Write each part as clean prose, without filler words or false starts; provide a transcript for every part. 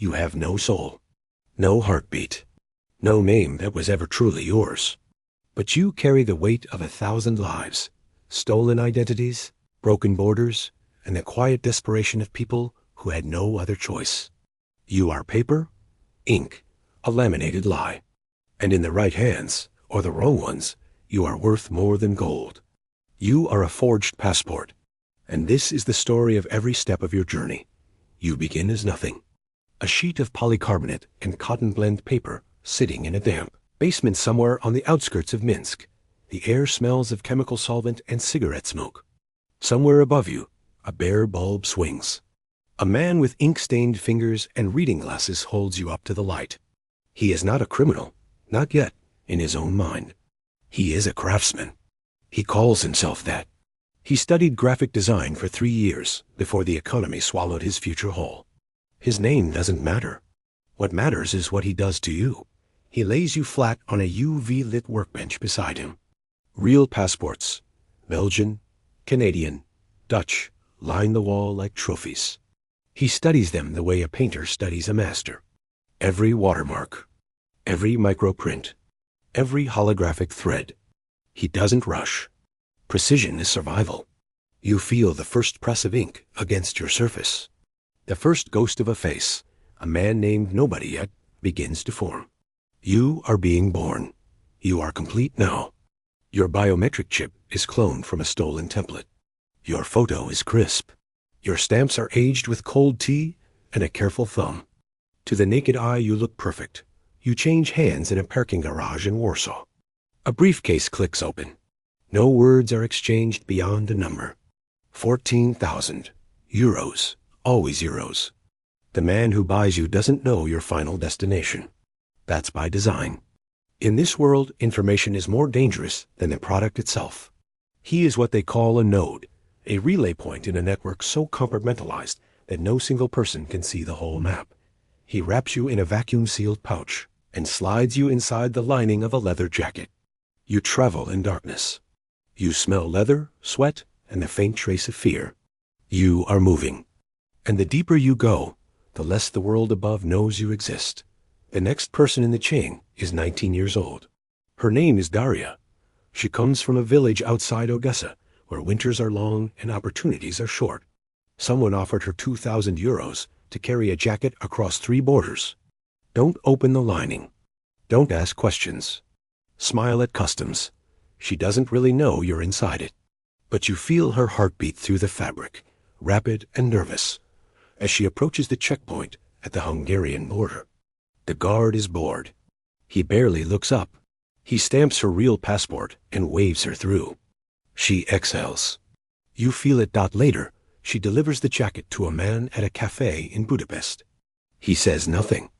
You have no soul, no heartbeat, no name that was ever truly yours. But you carry the weight of 1,000 lives, stolen identities, broken borders, and the quiet desperation of people who had no other choice. You are paper, ink, a laminated lie. And in the right hands, or the wrong ones, you are worth more than gold. You are a forged passport. And this is the story of every step of your journey. You begin as nothing. A sheet of polycarbonate and cotton blend paper sitting in a damp basement somewhere on the outskirts of Minsk. The air smells of chemical solvent and cigarette smoke. Somewhere above you, a bare bulb swings. A man with ink-stained fingers and reading glasses holds you up to the light. He is not a criminal, not yet, in his own mind. He is a craftsman. He calls himself that. He studied graphic design for 3 years before the economy swallowed his future whole. His name doesn't matter. What matters is what he does to you. He lays you flat on a UV-lit workbench beside him. Real passports, Belgian, Canadian, Dutch, line the wall like trophies. He studies them the way a painter studies a master. Every watermark, every microprint, every holographic thread. He doesn't rush. Precision is survival. You feel the first press of ink against your surface. The first ghost of a face, a man named nobody yet, begins to form. You are being born. You are complete now. Your biometric chip is cloned from a stolen template. Your photo is crisp. Your stamps are aged with cold tea and a careful thumb. To the naked eye you look perfect. You change hands in a parking garage in Warsaw. A briefcase clicks open. No words are exchanged beyond a number. 14,000 euros, always euros. The man who buys you doesn't know your final destination. That's by design. In this world, information is more dangerous than the product itself. He is what they call a node, a relay point in a network so compartmentalized that no single person can see the whole map. He wraps you in a vacuum-sealed pouch and slides you inside the lining of a leather jacket. You travel in darkness. You smell leather, sweat, and the faint trace of fear. You are moving. And the deeper you go, the less the world above knows you exist. The next person in the chain is 19 years old. Her name is Daria. She comes from a village outside Odessa, where winters are long and opportunities are short. Someone offered her 2,000 euros to carry a jacket across 3 borders. Don't open the lining. Don't ask questions. Smile at customs. She doesn't really know you're inside it. But you feel her heartbeat through the fabric, rapid and nervous, as she approaches the checkpoint at the Hungarian border. The guard is bored. He barely looks up. He stamps her real passport and waves her through. She exhales. You feel it. Later, she delivers the jacket to a man at a cafe in Budapest. He says nothing.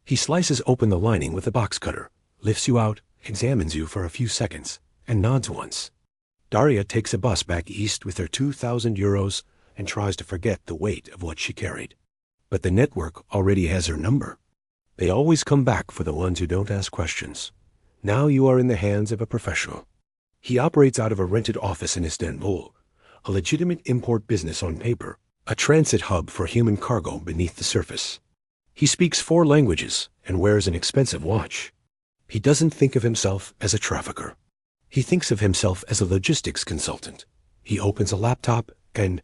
He slices open the lining with a box cutter, lifts you out, examines you for a few seconds, and nods once. Daria takes a bus back east with her 2,000 euros and tries to forget the weight of what she carried. But the network already has her number. They always come back for the ones who don't ask questions. Now you are in the hands of a professional. He operates out of a rented office in Istanbul, a legitimate import business on paper, a transit hub for human cargo beneath the surface. He speaks 4 languages and wears an expensive watch. He doesn't think of himself as a trafficker. He thinks of himself as a logistics consultant. He opens a laptop and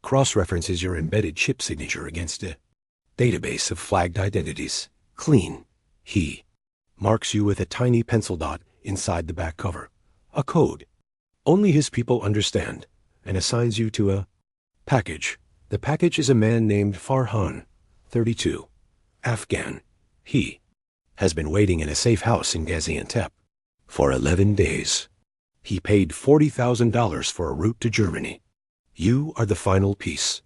cross-references your embedded chip signature against a database of flagged identities. Clean. He marks you with a tiny pencil dot inside the back cover, a code. Only his people understand, and assigns you to a package. The package is a man named Farhan, 32, Afghan. He has been waiting in a safe house in Gaziantep for 11 days. He paid $40,000 for a route to Germany. You are the final piece.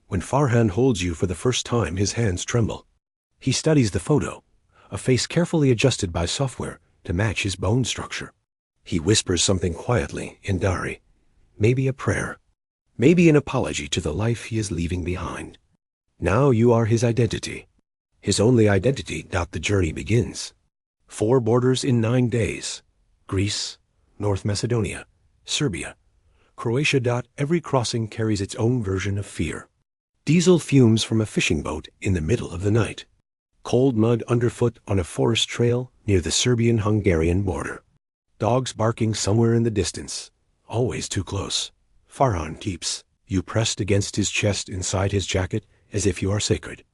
When Farhan holds you for the first time, his hands tremble. He studies the photo, a face carefully adjusted by software to match his bone structure. He whispers something quietly in Dari, maybe a prayer, maybe an apology to the life he is leaving behind. Now you are his identity, his only identity. The journey begins. 4 borders in 9 days. Greece, North Macedonia, Serbia, Croatia. Every crossing carries its own version of fear. Diesel fumes from a fishing boat in the middle of the night. Cold mud underfoot on a forest trail near the Serbian-Hungarian border. Dogs barking somewhere in the distance, always too close. Farhan keeps you pressed against his chest inside his jacket as if you are sacred.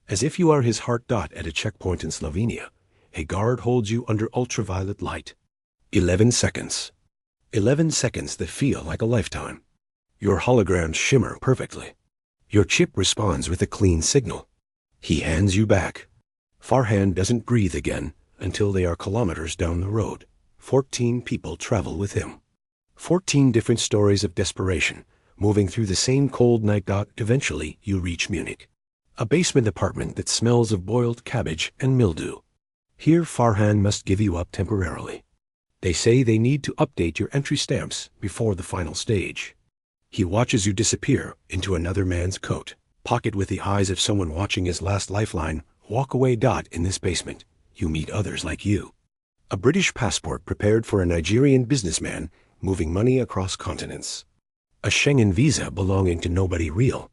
As if you are his heart. At a checkpoint in Slovenia, a guard holds you under ultraviolet light. 11 seconds. 11 seconds that feel like a lifetime. Your holograms shimmer perfectly. Your chip responds with a clean signal. He hands you back. Farhan doesn't breathe again until they are kilometers down the road. 14 people travel with him. 14 different stories of desperation, moving through the same cold night. Eventually, you reach Munich. A basement apartment that smells of boiled cabbage and mildew. Here, Farhan must give you up temporarily. They say they need to update your entry stamps before the final stage. He watches you disappear into another man's coat pocket with the eyes of someone watching his last lifeline walk away. In this basement, you meet others like you. A British passport prepared for a Nigerian businessman moving money across continents. A Schengen visa belonging to nobody real.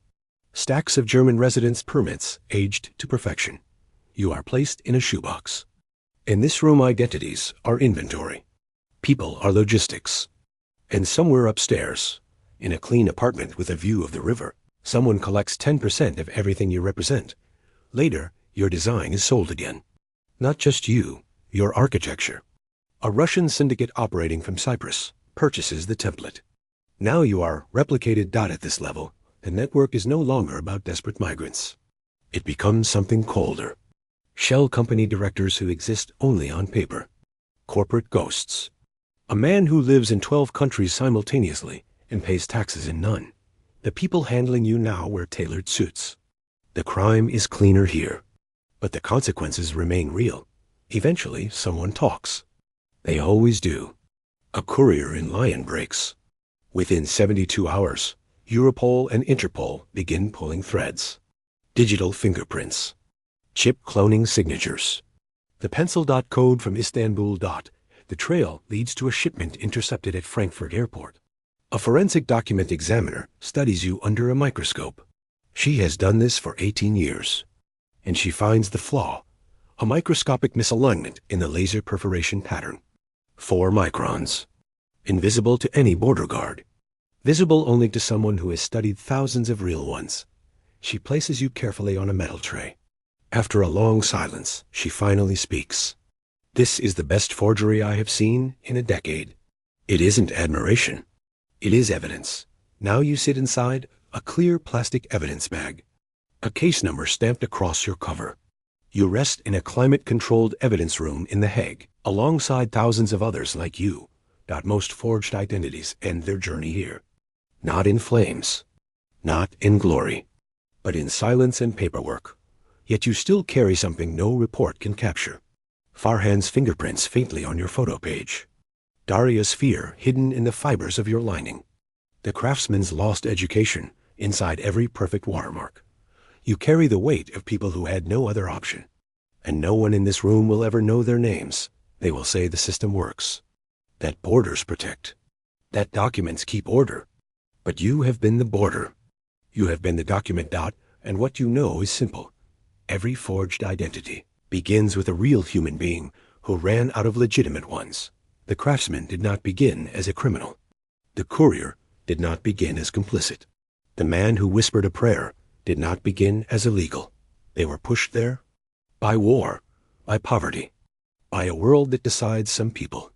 Stacks of German residence permits aged to perfection. You are placed in a shoebox. In this room, identities are inventory. People are logistics. And somewhere upstairs, in a clean apartment with a view of the river, someone collects 10% of everything you represent. Later, your design is sold again. Not just you, your architecture. A Russian syndicate operating from Cyprus purchases the template. Now you are replicated. At this level, the network is no longer about desperate migrants. It becomes something colder. Shell company directors who exist only on paper. Corporate ghosts. A man who lives in 12 countries simultaneously and pays taxes in none. The people handling you now wear tailored suits. The crime is cleaner here, but the consequences remain real. Eventually, someone talks. They always do. A courier in lion breaks. Within 72 hours, Europol and Interpol begin pulling threads. Digital fingerprints. Chip cloning signatures. The pencil. Code from Istanbul. The trail leads to a shipment intercepted at Frankfurt Airport. A forensic document examiner studies you under a microscope. She has done this for 18 years. And she finds the flaw, a microscopic misalignment in the laser perforation pattern. 4 microns. Invisible to any border guard. Visible only to someone who has studied thousands of real ones. She places you carefully on a metal tray. After a long silence, she finally speaks. This is the best forgery I have seen in a decade. It isn't admiration. It is evidence. Now you sit inside a clear plastic evidence bag. A case number stamped across your cover. You rest in a climate-controlled evidence room in The Hague, alongside thousands of others like you. Most forged identities end their journey here. Not in flames. Not in glory. But in silence and paperwork. Yet you still carry something no report can capture. Farhan's fingerprints faintly on your photo page. Daria's fear hidden in the fibers of your lining. The craftsman's lost education inside every perfect watermark. You carry the weight of people who had no other option. And no one in this room will ever know their names. They will say the system works. That borders protect. That documents keep order. But you have been the border. You have been the document. And what you know is simple. Every forged identity begins with a real human being who ran out of legitimate ones. The craftsman did not begin as a criminal. The courier did not begin as complicit. The man who whispered a prayer did not begin as illegal. They were pushed there by war, by poverty, by a world that decides some people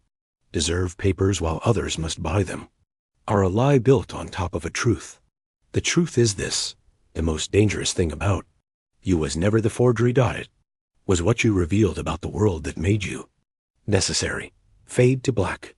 deserve papers while others must buy them, are a lie built on top of a truth. The truth is this: the most dangerous thing about you was never the forgery. It was what you revealed about the world that made you. Necessary. Fade to black.